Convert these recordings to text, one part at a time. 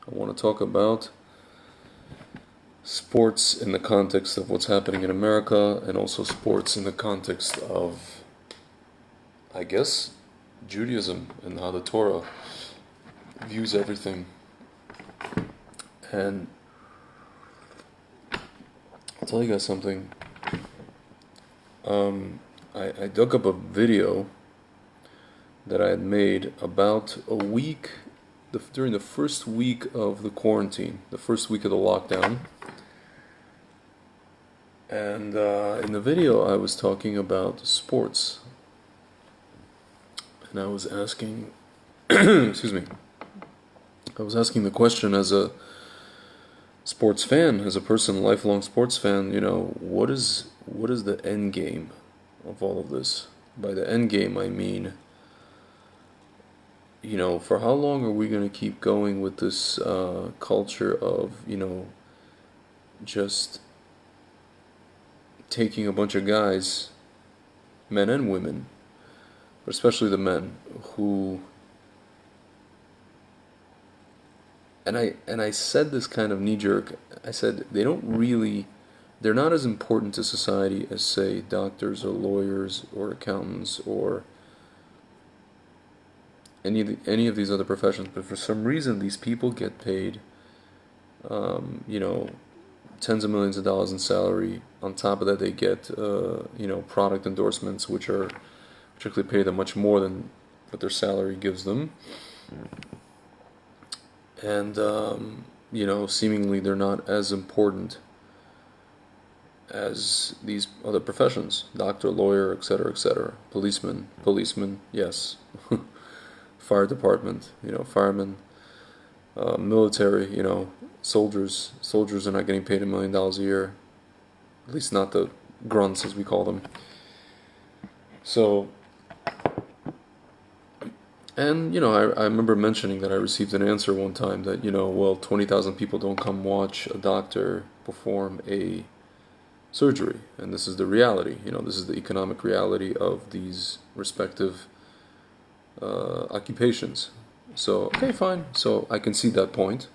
I want to talk about sports in the context of what's happening in America, and also sports in the context of, I guess, Judaism and how the Torah views everything. And I'll tell you guys something. I dug up a video that I had made about a week, during the first week of the quarantine, the first week of the lockdown. And in the video I was talking about sports. And I was asking, excuse me, I was asking the question as a sports fan, as a person, lifelong sports fan, what is the end game of all of this? By the end game, I mean, for how long are we going to keep going with this culture of, just taking a bunch of guys, men and women, but especially the men, who, and I said this kind of knee-jerk, I said they're not as important to society as, say, doctors or lawyers or accountants or any of these other professions, but for some reason these people get paid, tens of millions of dollars in salary. On top of that, they get, product endorsements, which actually pay them much more than what their salary gives them. And, seemingly they're not as important as these other professions. Doctor, lawyer, etc., policeman, yes. Fire department, firemen, military, soldiers are not getting paid $1 million a year. At least not the grunts, as we call them. So, and, I remember mentioning that I received an answer one time that, 20,000 people don't come watch a doctor perform a surgery. And this is the reality. This is the economic reality of these respective occupations. So, okay, fine. So I concede that point.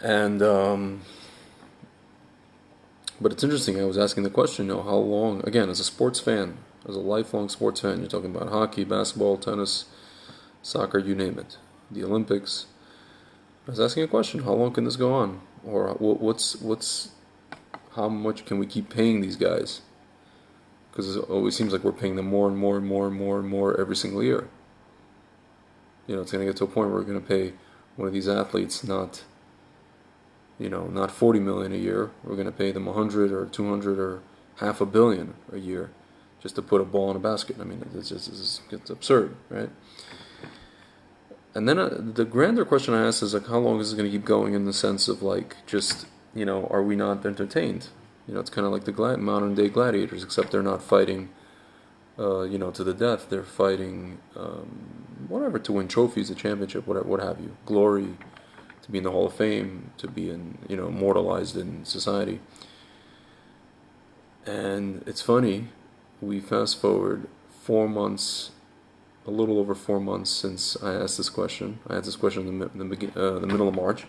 And, but it's interesting, I was asking the question, how long, again, as a sports fan, as a lifelong sports fan, you're talking about hockey, basketball, tennis, soccer, you name it, the Olympics. I was asking a question, how long can this go on? Or how much can we keep paying these guys? Because it always seems like we're paying them more and more and more and more and more every single year. It's going to get to a point where we're going to pay one of these athletes not $40 million a year. We're going to pay them 100 or 200 or $500 million a year just to put a ball in a basket. I mean, it's absurd, right? And then the grander question I asked is, like, how long is this going to keep going, in the sense of, like, just, are we not entertained? It's kind of like the modern day gladiators, except they're not fighting, to the death. They're fighting, whatever, to win trophies, a championship, whatever, what have you, glory, to be in the Hall of Fame, to be immortalized in society. And it's funny, we fast forward 4 months, a little over 4 months since I asked this question. I had this question in the middle of March.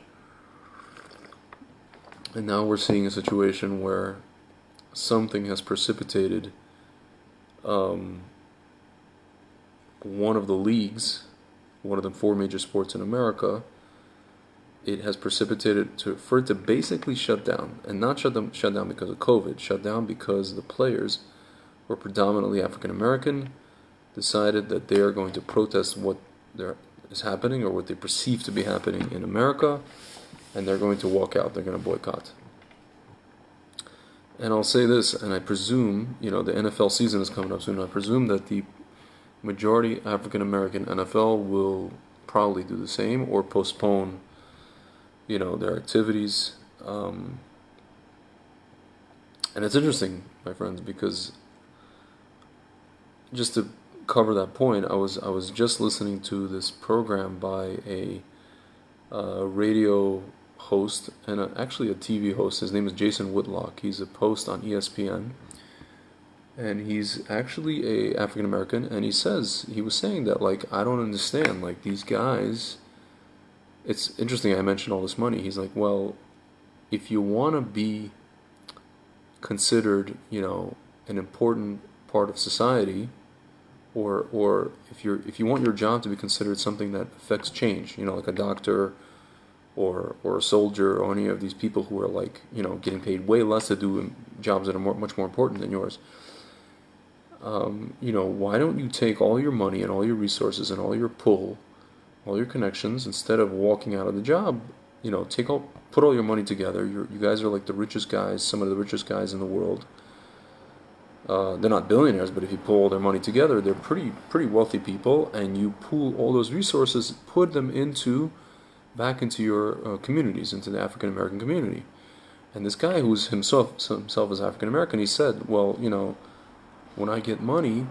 And now we're seeing a situation where something has precipitated one of the leagues, one of the 4 major sports in America. It has precipitated for it to basically shut down, and not shut down because of COVID, shut down because the players were predominantly African American, decided that they are going to protest what is happening, or what they perceive to be happening in America, and they're going to walk out, they're going to boycott. And I'll say this, and I presume, the NFL season is coming up soon, I presume that the majority African American NFL will probably do the same, or postpone their activities. And it's interesting, my friends, because just to cover that point, I was just listening to this program by a radio host, and actually a TV host. His name is Jason Whitlock. He's a host on ESPN, and he's actually a African American, and he was saying that, like, I don't understand, like, these guys. It's interesting I mentioned all this money. He's like, well, if you want to be considered, an important part of society, or if you want your job to be considered something that affects change, like a doctor or a soldier or any of these people who are, like, getting paid way less to do jobs that are much more important than yours. Why don't you take all your money and all your resources and all your pull, all your connections, instead of walking out of the job, put all your money together. You guys are like the richest guys, some of the richest guys in the world. They're not billionaires, but if you pull all their money together, they're pretty wealthy people, and you pool all those resources, put them back into your communities, into the African American community. And this guy, who's himself is African American, he said, well, when I get money,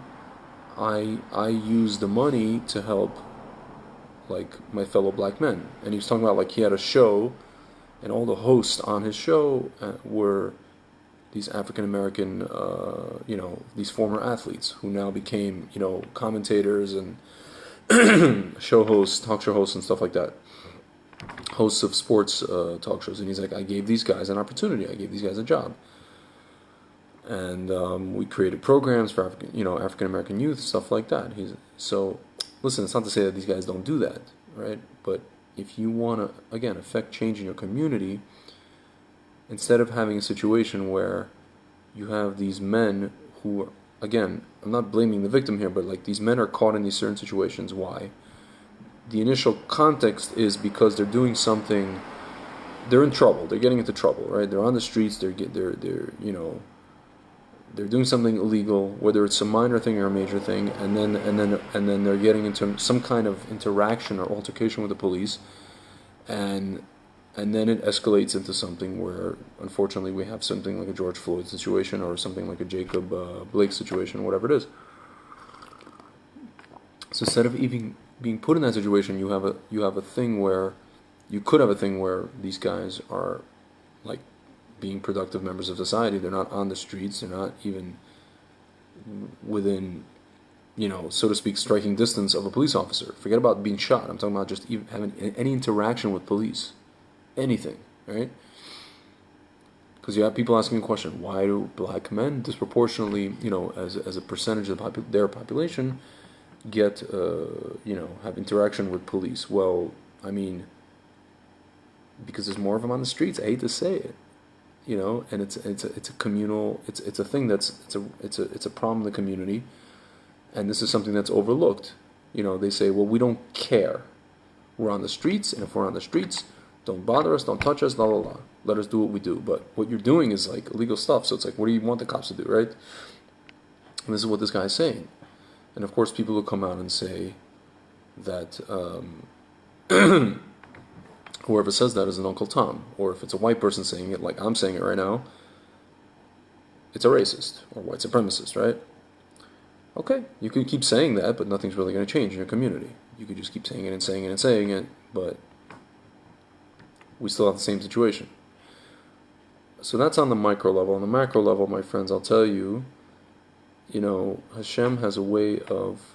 I use the money to help, like, my fellow black men. And he was talking about, like, he had a show, and all the hosts on his show were these African American, these former athletes who now became, commentators and show hosts, talk show hosts, and stuff like that. Hosts of sports talk shows. And he's like, I gave these guys an opportunity. I gave these guys a job. And we created programs for African American youth, stuff like that. So, listen, it's not to say that these guys don't do that, right? But if you want to, again, affect change in your community, instead of having a situation where you have these men who, again, I'm not blaming the victim here, but, like, these men are caught in these certain situations. Why? The initial context is because they're doing something. They're in trouble. They're getting into trouble, right? They're on the streets. They're doing something illegal, whether it's a minor thing or a major thing, and then they're getting into some kind of interaction or altercation with the police, and then it escalates into something where, unfortunately, we have something like a George Floyd situation or something like a Jacob Blake situation, whatever it is. So instead of even being put in that situation, you have a thing where you could have a thing where these guys are, like, being productive members of society. They're not on the streets. They're not even within, so to speak, striking distance of a police officer. Forget about being shot. I'm talking about just even having any interaction with police. Anything, right? Because you have people asking a question, why do black men disproportionately, as a percentage of their population, get, have interaction with police? Well, I mean, because there's more of them on the streets. I hate to say it. And it's a communal, it's a thing it's a problem in the community, and this is something that's overlooked. They say, well, we don't care. We're on the streets, and if we're on the streets, don't bother us, don't touch us, la la la. Let us do what we do. But what you're doing is, like, illegal stuff. So it's like, what do you want the cops to do, right? And this is what this guy is saying. And of course, people will come out and say that whoever says that is an Uncle Tom, or if it's a white person saying it, like I'm saying it right now, it's a racist or white supremacist, right? Okay, you can keep saying that, but nothing's really going to change in your community. You could just keep saying it and saying it and saying it, but we still have the same situation. So that's on the micro level. On the macro level, my friends, I'll tell you, Hashem has a way of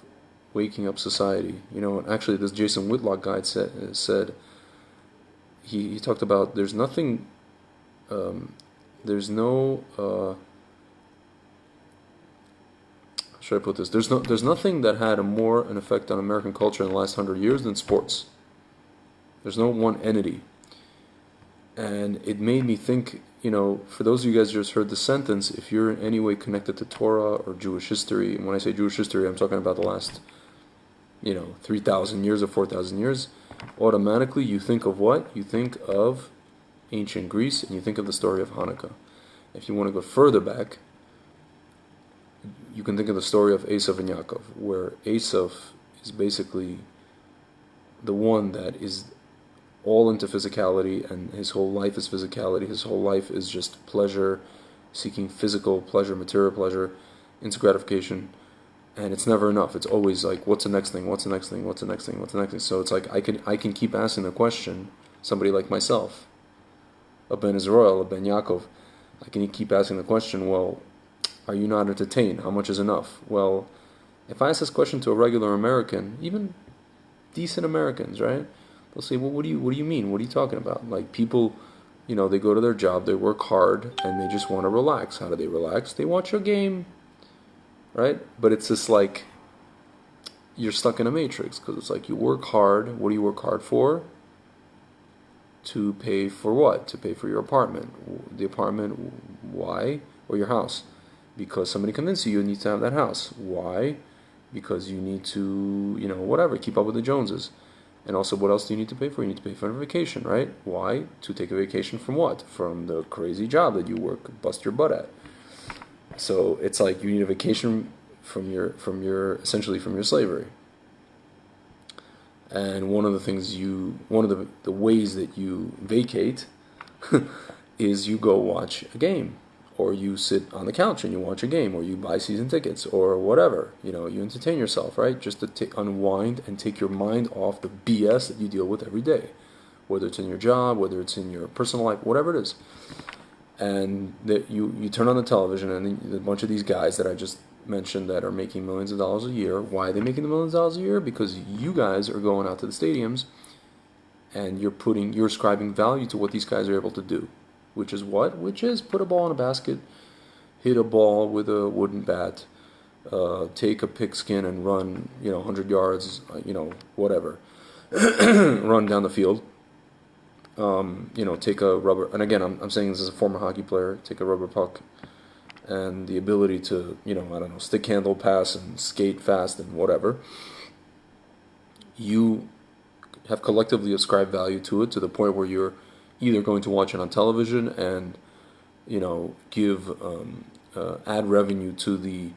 waking up society. And actually, this Jason Whitlock guy said he talked about there's nothing, there's no, how should I put this? There's nothing that had an effect on American culture in the last 100 years than sports. There's no one entity. And it made me think, for those of you guys who just heard the sentence, if you're in any way connected to Torah or Jewish history, and when I say Jewish history, I'm talking about the last, 3,000 years or 4,000 years, automatically you think of what? You think of ancient Greece, and you think of the story of Hanukkah. If you want to go further back, you can think of the story of Esav and Yaakov, where Esav is basically the one that is all into physicality, and his whole life is physicality. His whole life is just pleasure, seeking physical pleasure, material pleasure, instant gratification, and it's never enough. It's always like, what's the next thing? What's the next thing? What's the next thing? What's the next thing? So it's like I can keep asking the question. Somebody like myself, a Ben Israel, a Ben Yaakov, I can keep asking the question. Well, are you not entertained? How much is enough? Well, if I ask this question to a regular American, even decent Americans, right? They'll say, well, what do you mean? What are you talking about? Like, people, they go to their job, they work hard, and they just want to relax. How do they relax? They watch a game, right? But it's just like you're stuck in a matrix, because it's like you work hard. What do you work hard for? To pay for what? To pay for your apartment. The apartment, why? Or your house. Because somebody convinced you need to have that house. Why? Because you need to, whatever, keep up with the Joneses. And also, what else do you need to pay for? You need to pay for a vacation, right? Why? To take a vacation from what? From the crazy job that you bust your butt at. So it's like you need a vacation from your essentially from your slavery. And one of the ways that you vacate is you go watch a game, or you sit on the couch and you watch a game, or you buy season tickets, or whatever. You entertain yourself, right? Just to unwind and take your mind off the BS that you deal with every day, whether it's in your job, whether it's in your personal life, whatever it is. And that you turn on the television, and a bunch of these guys that I just mentioned that are making millions of dollars a year. Why are they making the millions of dollars a year? Because you guys are going out to the stadiums, and you're ascribing value to what these guys are able to do. Which is what? Which is put a ball in a basket, hit a ball with a wooden bat, take a pigskin and run, 100 yards, whatever, run down the field. Take a rubber, and again, I'm saying this as a former hockey player, take a rubber puck, and the ability to, stick handle pass and skate fast and whatever. You have collectively ascribed value to it to the point where you're either going to watch it on television and, give ad revenue to the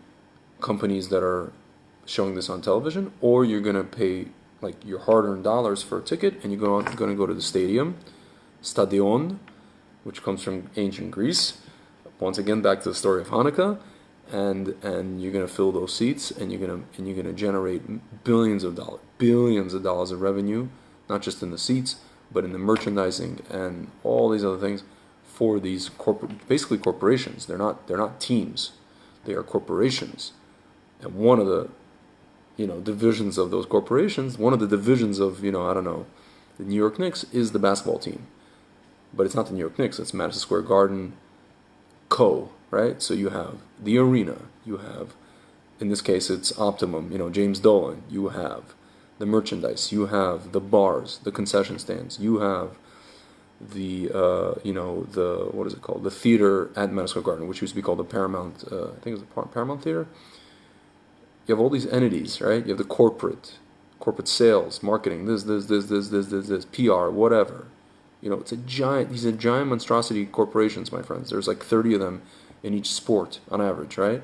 companies that are showing this on television, or you're going to pay like your hard-earned dollars for a ticket, and you're going to go to the stadium, stadion, which comes from ancient Greece. Once again, back to the story of Hanukkah, and you're going to fill those seats, and you're going to generate billions of dollars of revenue, not just in the seats, but in the merchandising and all these other things for these basically corporations. They're not teams, they are corporations, and one of the divisions of those corporations, one of the divisions of the New York Knicks is the basketball team, but it's not the New York Knicks. It's Madison Square Garden Co. Right? So you have the arena, you have, in this case, it's Optimum. James Dolan. You have the merchandise, you have the bars, the concession stands, you have the the what is it called? The theater at Madison Square Garden, which used to be called the Paramount. I think it was the Paramount Theater. You have all these entities, right? You have the corporate sales, marketing, this, PR, whatever. It's these are giant monstrosity corporations, my friends. There's like 30 of them in each sport on average, right?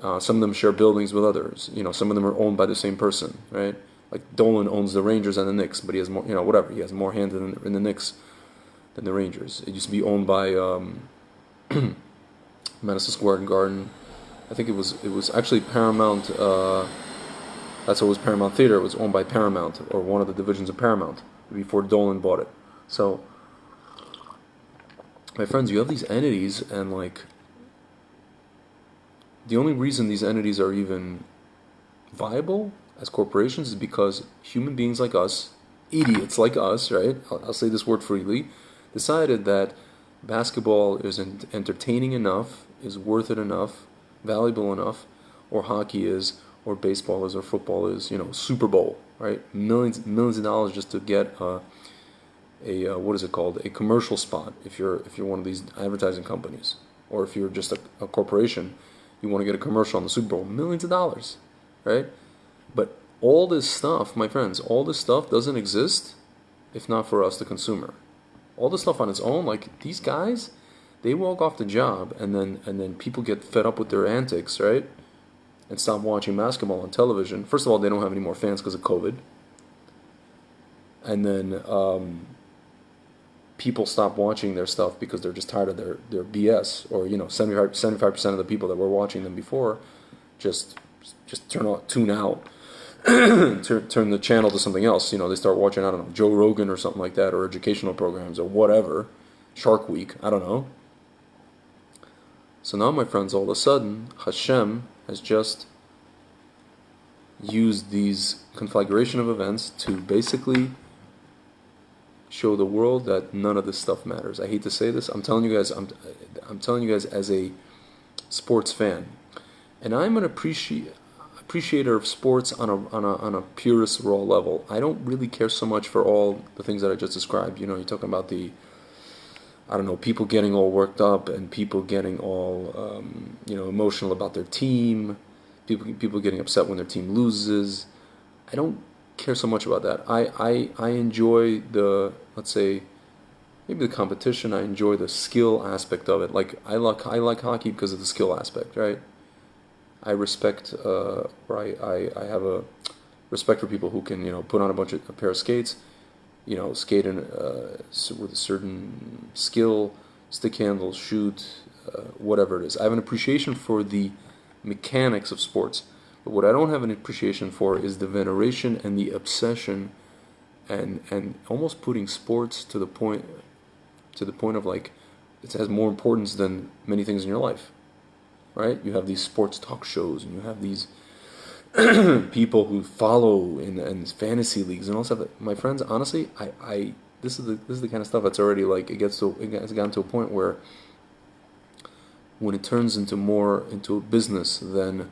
Some of them share buildings with others. Some of them are owned by the same person, right? Like Dolan owns the Rangers and the Knicks, but he has more, whatever. He has more hand in the Knicks than the Rangers. It used to be owned by Madison Square Garden. I think it was actually Paramount. That's what it was. Paramount Theater. It was owned by Paramount, or one of the divisions of Paramount, before Dolan bought it. So, my friends, you have these entities, and like, the only reason these entities are even viable as corporations is because human beings like us, idiots like us, right? I'll say this word freely, decided that basketball is entertaining enough, is worth it enough, valuable enough, or hockey is, or baseball is, or football is, Super Bowl, right? Millions of dollars just to get a what is it called? A commercial spot. If you're one of these advertising companies, or if you're just a corporation, you want to get a commercial on the Super Bowl, millions of dollars, right? But all this stuff, my friends, all this stuff doesn't exist if not for us, the consumer. All this stuff on its own, like these guys, they walk off the job, and then people get fed up with their antics, right? And stop watching basketball on television. First of all, they don't have any more fans because of COVID. And then people stop watching their stuff because they're just tired of their BS. Or 75% of the people that were watching them before just tune out, turn the channel to something else. They start watching, I don't know, Joe Rogan or something like that, or educational programs or whatever, Shark Week, I don't know. So now, my friends, all of a sudden, Hashem has just used these conflagration of events to basically show the world that none of this stuff matters. I hate to say this. I'm telling you guys. I'm telling you guys as a sports fan, and I'm an appreciator of sports on a purest raw level. I don't really care so much for all the things that I just described. You know, you're talking about I don't know, people getting all worked up and people getting all emotional about their team. People getting upset when their team loses. I don't care so much about that. I enjoy the, let's say, maybe the competition. I enjoy the skill aspect of it. Like I like hockey because of the skill aspect, right? I respect or I have a respect for people who can put on a pair of skates, skate with a certain skill, stick handle, shoot, whatever it is. I have an appreciation for the mechanics of sports, but what I don't have an appreciation for is the veneration and the obsession, and almost putting sports to the point of like it has more importance than many things in your life, right? You have these sports talk shows, and you have these people who follow in fantasy leagues and all stuff. My friends, honestly, I this is the kind of stuff that's already like it has gotten to a point where when it turns into a business than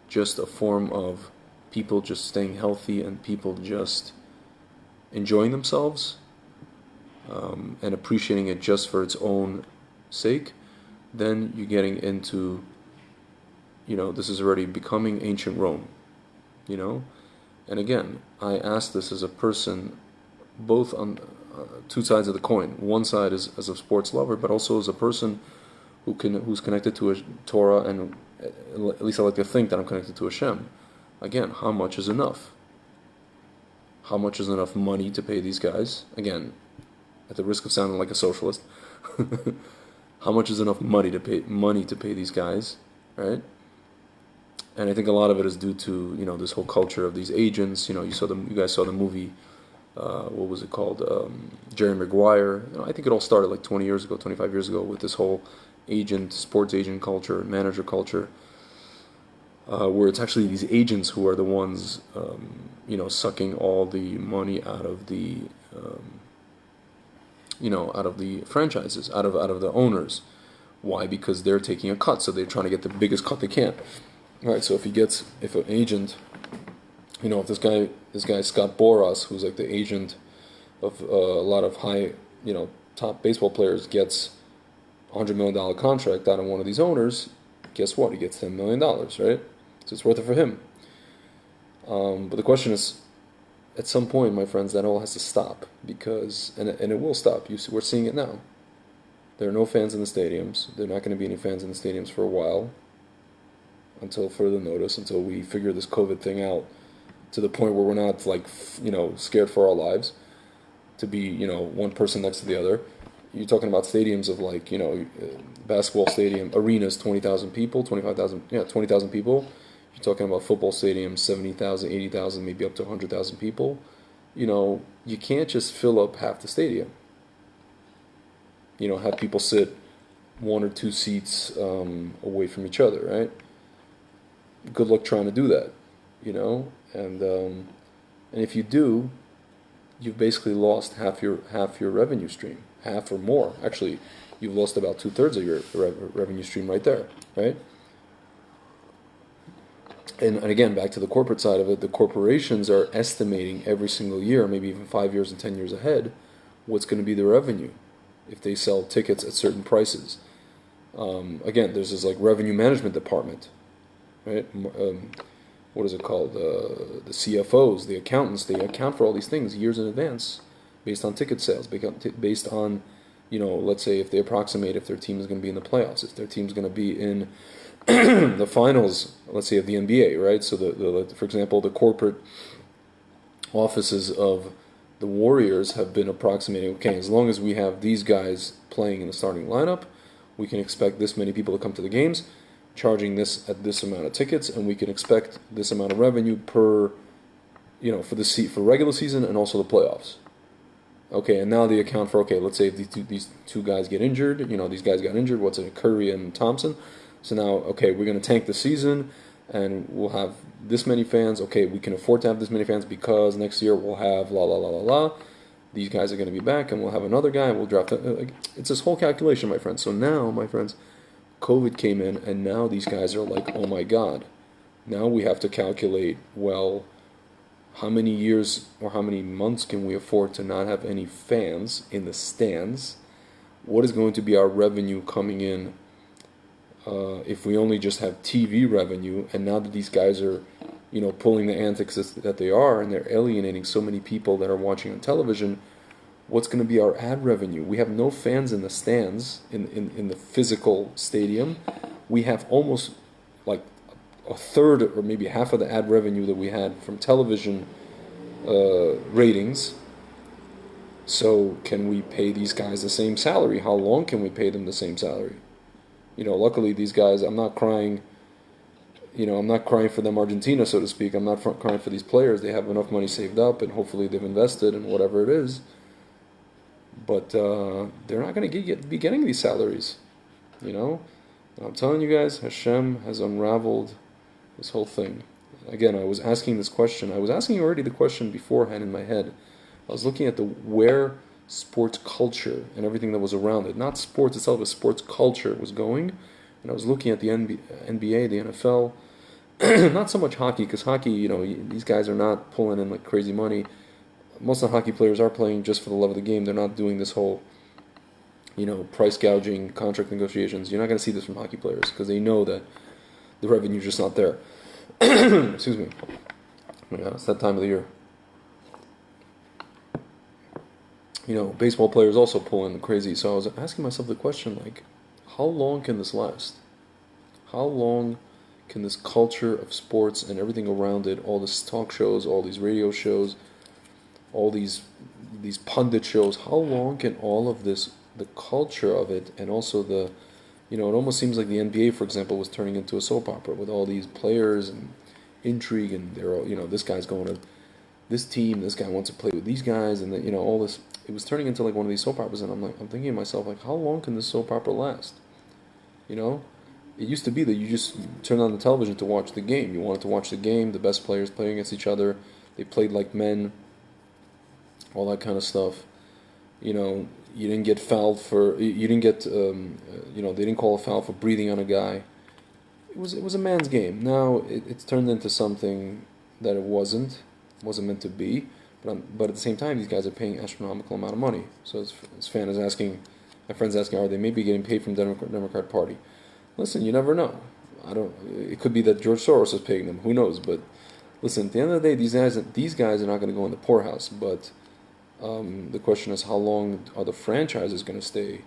just a form of people just staying healthy and people just enjoying themselves and appreciating it just for its own sake, then you're getting into, this is already becoming ancient Rome, And again, I ask this as a person, both on two sides of the coin. One side is as a sports lover, but also as a person who's connected to a Torah, and at least I like to think that I'm connected to Hashem. Again, how much is enough? How much is enough money to pay these guys? Again, at the risk of sounding like a socialist, how much is enough money to pay these guys, right? And I think a lot of it is due to this whole culture of these agents. You guys saw the movie. What was it called? Jerry Maguire. I think it all started like 20 years ago, 25 years ago, with this whole sports agent culture, manager culture, where it's actually these agents who are the ones, sucking all the money out of the, out of the franchises, out of the owners. Why? Because they're taking a cut, so they're trying to get the biggest cut they can. All right. So if an agent, if this guy Scott Boras, who's like the agent of a lot of high, top baseball players, gets $100 million contract out of one of these owners, guess what? He gets $10 million, right? So it's worth it for him. But the question is, at some point, my friends, that all has to stop, because, and it will stop. We're seeing it now. There are no fans in the stadiums. There are not going to be any fans in the stadiums for a while, until further notice, until we figure this COVID thing out to the point where we're not scared for our lives to be one person next to the other. You're talking about stadiums of basketball stadium arenas, 20,000 people, 25,000, 20,000 people. You're talking about football stadiums, 70,000, 80,000, maybe up to 100,000 people. You can't just fill up half the stadium. Have people sit one or two seats away from each other, right? Good luck trying to do that, and if you do, you've basically lost half your revenue stream, half or more. Actually, you've lost about 2/3 of your revenue stream right there, right? And again, back to the corporate side of it, the corporations are estimating every single year, maybe even 5 years and 10 years ahead, what's going to be their revenue if they sell tickets at certain prices. Again, there's this revenue management department, right? What is it called? The CFOs, the accountants, they account for all these things years in advance based on ticket sales, based on, let's say if they approximate if their team is going to be in the playoffs, if their team's going to be in the finals, let's say of the NBA, right? So for example, the corporate offices of the Warriors have been approximating, okay, as long as we have these guys playing in the starting lineup, we can expect this many people to come to the games, charging this at this amount of tickets, and we can expect this amount of revenue per, for regular season and also the playoffs. Okay, and now they account for, okay, let's say if these two guys get injured, these guys got injured, what's it, Curry and Thompson, So now, okay, we're going to tank the season, and we'll have this many fans. Okay, we can afford to have this many fans because next year we'll have la la la la la. These guys are going to be back, and we'll have another guy, and we'll draft. It's this whole calculation, my friends. So now, my friends, COVID came in, and now these guys are like, oh my God. Now we have to calculate, well, how many years or how many months can we afford to not have any fans in the stands? What is going to be our revenue coming in if we only just have TV revenue? And now that these guys are, pulling the antics that they are, and they're alienating so many people that are watching on television, what's going to be our ad revenue? We have no fans in the stands, in the physical stadium. We have almost like a third or maybe half of the ad revenue that we had from television ratings. So can we pay these guys the same salary? How long can we pay them the same salary? Luckily these guys, I'm not crying. I'm not crying for them Argentina, so to speak. I'm not crying for these players. They have enough money saved up, and hopefully they've invested in whatever it is. But they're not going to be getting these salaries. And I'm telling you guys, Hashem has unraveled this whole thing. Again, I was asking this question. I was asking already the question beforehand in my head. I was looking at where sports culture and everything that was around it, not sports itself, but sports culture was going. And I was looking at the NBA, the NFL, not so much hockey, because hockey, these guys are not pulling in like crazy money. Most of the hockey players are playing just for the love of the game. They're not doing this whole, price gouging, contract negotiations. You're not going to see this from hockey players because they know that the revenue's just not there. Excuse me. Yeah, it's that time of the year. Baseball players also pull in crazy. So I was asking myself the question, like, how long can this last? How long can this culture of sports and everything around it, all these talk shows, all these radio shows, all these pundit shows, how long can all of this, the culture of it, and also it almost seems like the NBA, for example, was turning into a soap opera with all these players and intrigue, and they're all, this guy's going to this team, this guy wants to play with these guys, and all this. It was turning into like one of these soap operas, and I'm thinking to myself, like, how long can this soap opera last? It used to be that you just turned on the television to watch the game. You wanted to watch the game, the best players playing against each other. They played like men, all that kind of stuff. You didn't get fouled you didn't get, they didn't call a foul for breathing on a guy. It was a man's game. Now it's turned into something that it wasn't meant to be. But at the same time, these guys are paying astronomical amount of money. So my friend's asking, are they maybe getting paid from the Democrat Party? Listen, you never know. It could be that George Soros is paying them. Who knows? But listen, at the end of the day, these guys are not going to go in the poorhouse. But the question is, how long are the franchises going to stay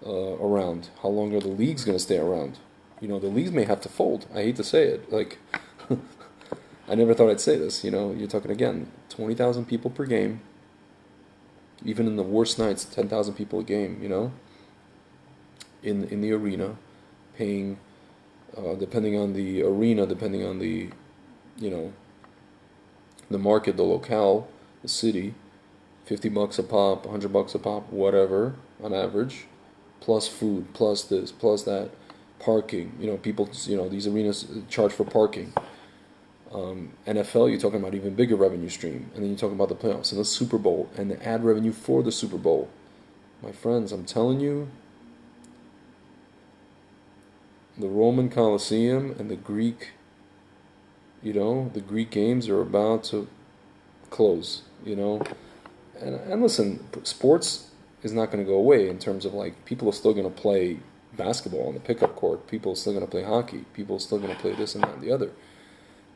around? How long are the leagues going to stay around? The leagues may have to fold. I hate to say it. Like, I never thought I'd say this. You're talking again, 20,000 people per game. Even in the worst nights, 10,000 people a game. In the arena, paying, depending on the arena, depending on the, the market, the locale, the city, $50 a pop, $100 a pop, whatever on average, plus food, plus this, plus that, parking. People, these arenas charge for parking. NFL, you're talking about even bigger revenue stream, and then you're talking about the playoffs and the Super Bowl and the ad revenue for the Super Bowl. My friends, I'm telling you, the Roman Colosseum and the Greek, the Greek games are about to close, and listen, sports is not going to go away in terms of like people are still going to play basketball on the pickup court, people are still going to play hockey, people are still going to play this and that and the other.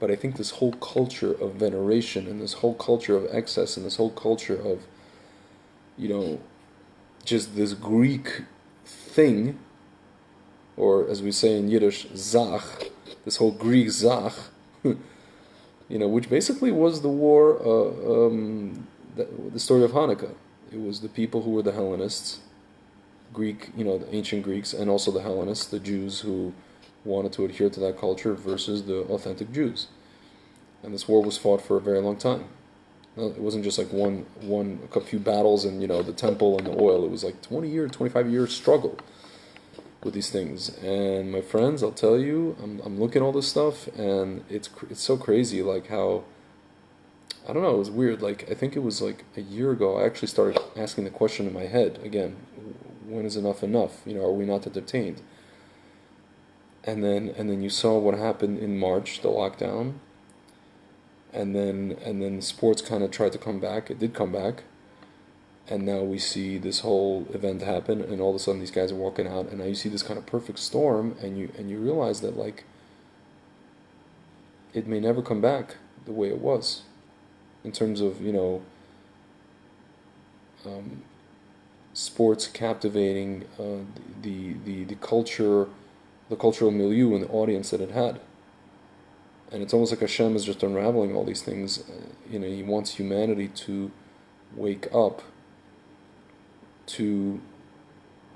But I think this whole culture of veneration and this whole culture of excess and this whole culture of, just this Greek thing, or as we say in Yiddish, Zach, this whole Greek Zach, which basically was the war, the story of Hanukkah. It was the people who were the Hellenists, Greek, the ancient Greeks, and also the Hellenists, the Jews who wanted to adhere to that culture versus the authentic Jews. And this war was fought for a very long time. It wasn't just like a few battles and, the temple and the oil. It was like 20-year, 25-year struggle. with these things. And my friends, I'll tell you, I'm looking at all this stuff, and it's so crazy, like how, I don't know, it was weird. Like, I think it was like a year ago, I actually started asking the question in my head again, when is enough enough? You know, are we not entertained? And then you saw what happened in March, the lockdown, and then sports kind of tried to come back. It did come back, and now we see this whole event happen, and all of a sudden these guys are walking out, and now you see this kind of perfect storm, and you realize that, like, it may never come back the way it was, in terms of, sports captivating, the culture, the cultural milieu and the audience that it had. And it's almost like Hashem is just unraveling all these things. He wants humanity to wake up to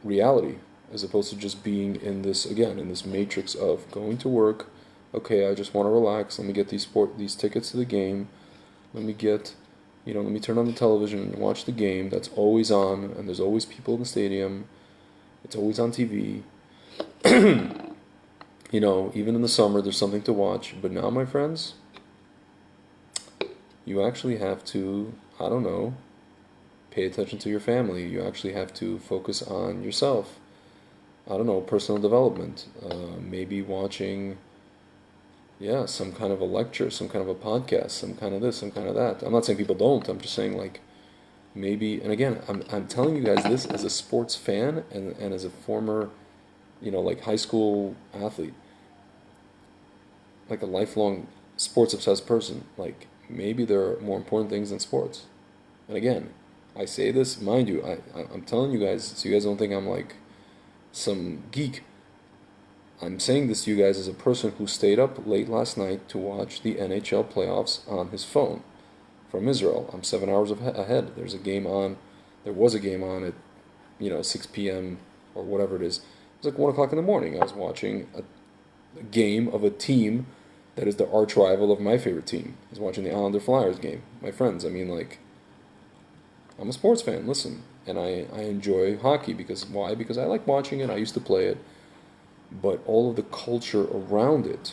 reality, as opposed to just being in this matrix of going to work. Okay, I just want to relax. Let me get these tickets to the game. Let me turn on the television and watch the game. That's always on, and there's always people in the stadium. It's always on TV. Even in the summer, there's something to watch. But now, my friends, you actually have to, I don't know, pay attention to your family. You actually have to focus on yourself. I don't know, personal development. Maybe watching, some kind of a lecture, some kind of a podcast, some kind of this, some kind of that. I'm not saying people don't. I'm just saying, like, maybe, and again, I'm telling you guys this as a sports fan and as a former, like, high school athlete, like a lifelong sports obsessed person. Like, maybe there are more important things than sports. And again, I say this, mind you, I'm telling you guys, so you guys don't think I'm like some geek. I'm saying this to you guys as a person who stayed up late last night to watch the NHL playoffs on his phone from Israel. I'm 7 hours ahead. There was a game on at 6 p.m. or whatever it is. It was like 1 o'clock in the morning. I was watching a game of a team that is the arch rival of my favorite team. I was watching the Islander Flyers game. My friends, I mean, like, I'm a sports fan, listen. And I enjoy hockey. Why? Because I like watching it. I used to play it. But all of the culture around it,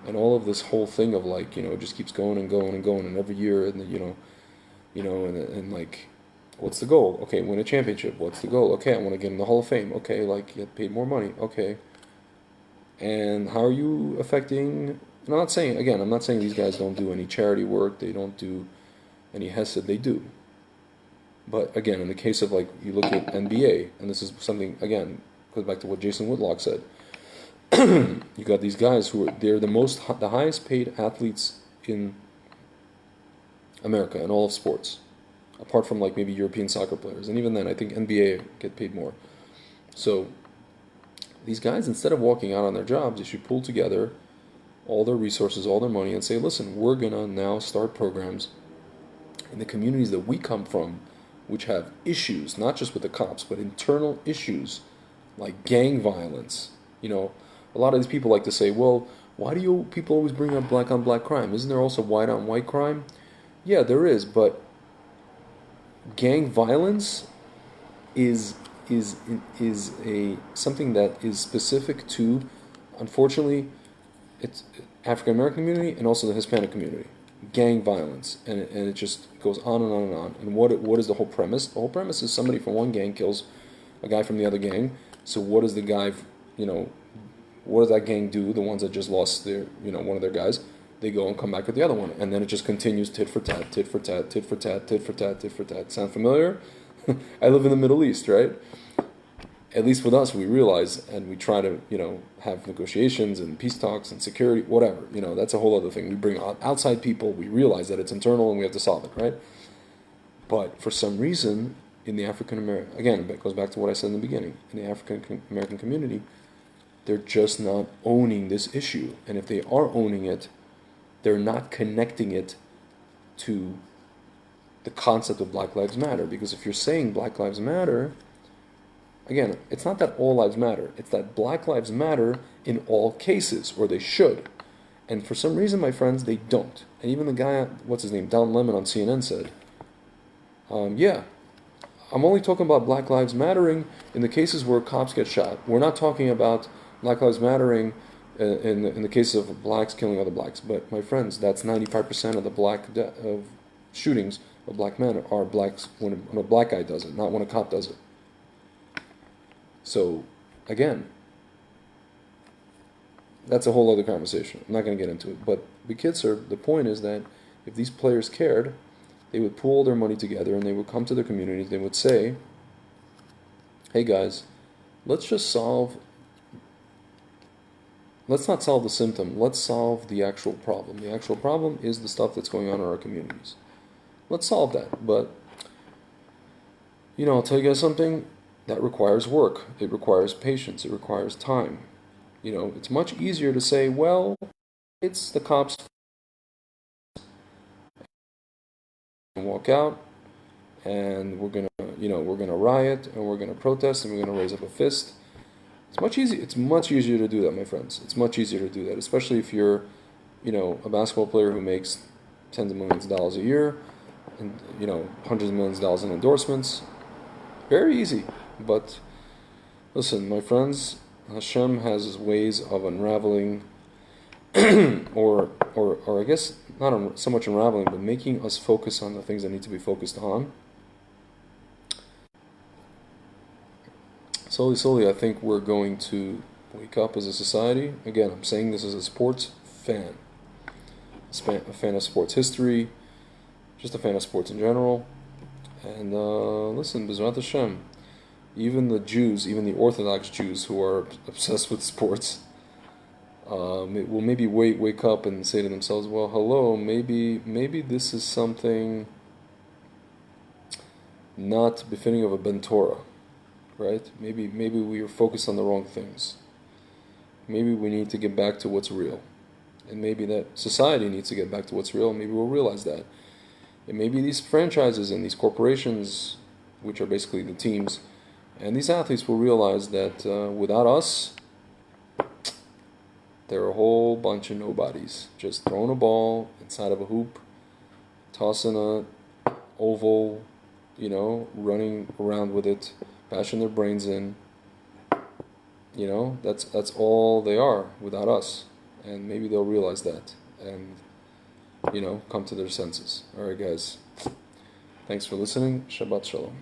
and all of this whole thing of, like, it just keeps going and going and going, and every year, and and like, what's the goal? Okay, win a championship. What's the goal? Okay, I want to get in the Hall of Fame. Okay, like, get paid more money. Okay. And how are you affecting, and I'm not saying these guys don't do any charity work, they don't do any hesed, they do. But again, in the case of, like, you look at NBA, and this is something, again, goes back to what Jason Whitlock said. You got these guys they're the highest paid athletes in America in all of sports, apart from, like, maybe European soccer players, and even then I think NBA get paid more. So these guys, instead of walking out on their jobs, they should pull together all their resources, all their money, and say, listen, we're gonna now start programs in the communities that we come from, which have issues, not just with the cops, but internal issues like gang violence. A lot of these people like to say, well, why do you people always bring up black on black crime? Isn't there also white on white crime? Yeah, there is, but gang violence is something that is specific to, unfortunately, it's African American community and also the Hispanic community. Gang violence, and it just goes on and on and on. And what is the whole premise? The whole premise is somebody from one gang kills a guy from the other gang. So what does the guy, what does that gang do? The ones that just lost their, one of their guys, they go and come back with the other one, and then it just continues tit for tat, tit for tat, tit for tat, tit for tat, tit for tat. Sound familiar? I live in the Middle East, right? At least with us, we realize, and we try to, have negotiations and peace talks and security, whatever. That's a whole other thing. We bring outside people. We realize that it's internal and we have to solve it, right? But for some reason, in the African American, again, it goes back to what I said in the beginning. In the African American community, they're just not owning this issue, and if they are owning it, they're not connecting it to the concept of Black Lives Matter. Because if you're saying Black Lives Matter, again, it's not that all lives matter. It's that Black lives matter in all cases, or they should. And for some reason, my friends, they don't. And even the guy, what's his name, Don Lemon on CNN said, I'm only talking about Black Lives Mattering in the cases where cops get shot. We're not talking about Black Lives Mattering in the case of blacks killing other blacks. But my friends, that's 95% of the of shootings of black men are blacks when a black guy does it, not when a cop does it. So, again, that's a whole other conversation. I'm not going to get into it. But the point is that if these players cared, they would pool their money together and they would come to their communities. They would say, hey guys, let's not solve the symptom. Let's solve the actual problem. The actual problem is the stuff that's going on in our communities. Let's solve that. But, I'll tell you guys something. That requires work. It requires patience. It requires time. It's much easier to say, well, it's the cops walk out and we're gonna riot and we're gonna protest and we're gonna raise up a fist. It's much easier to do that, my friends. It's much easier to do that, especially if you're, a basketball player who makes tens of millions of dollars a year and, hundreds of millions of dollars in endorsements. Very easy. But listen, my friends, Hashem has his ways of unraveling or I guess not so much unraveling, but making us focus on the things that need to be focused on. Slowly, I think we're going to wake up as a society. Again, I'm saying this as a sports fan. A fan of sports history, just a fan of sports in general. And listen, B'ezrat Hashem, even the Jews, even the Orthodox Jews who are obsessed with sports, will maybe wake up and say to themselves, well, hello, maybe this is something not befitting of a Ben Torah, right? Maybe we are focused on the wrong things. Maybe we need to get back to what's real. And maybe that society needs to get back to what's real. Maybe we'll realize that. And maybe these franchises and these corporations, which are basically the teams, and these athletes will realize that without us, they're a whole bunch of nobodies. Just throwing a ball inside of a hoop, tossing a oval, running around with it, bashing their brains in. That's all they are without us. And maybe they'll realize that and, come to their senses. All right, guys. Thanks for listening. Shabbat Shalom.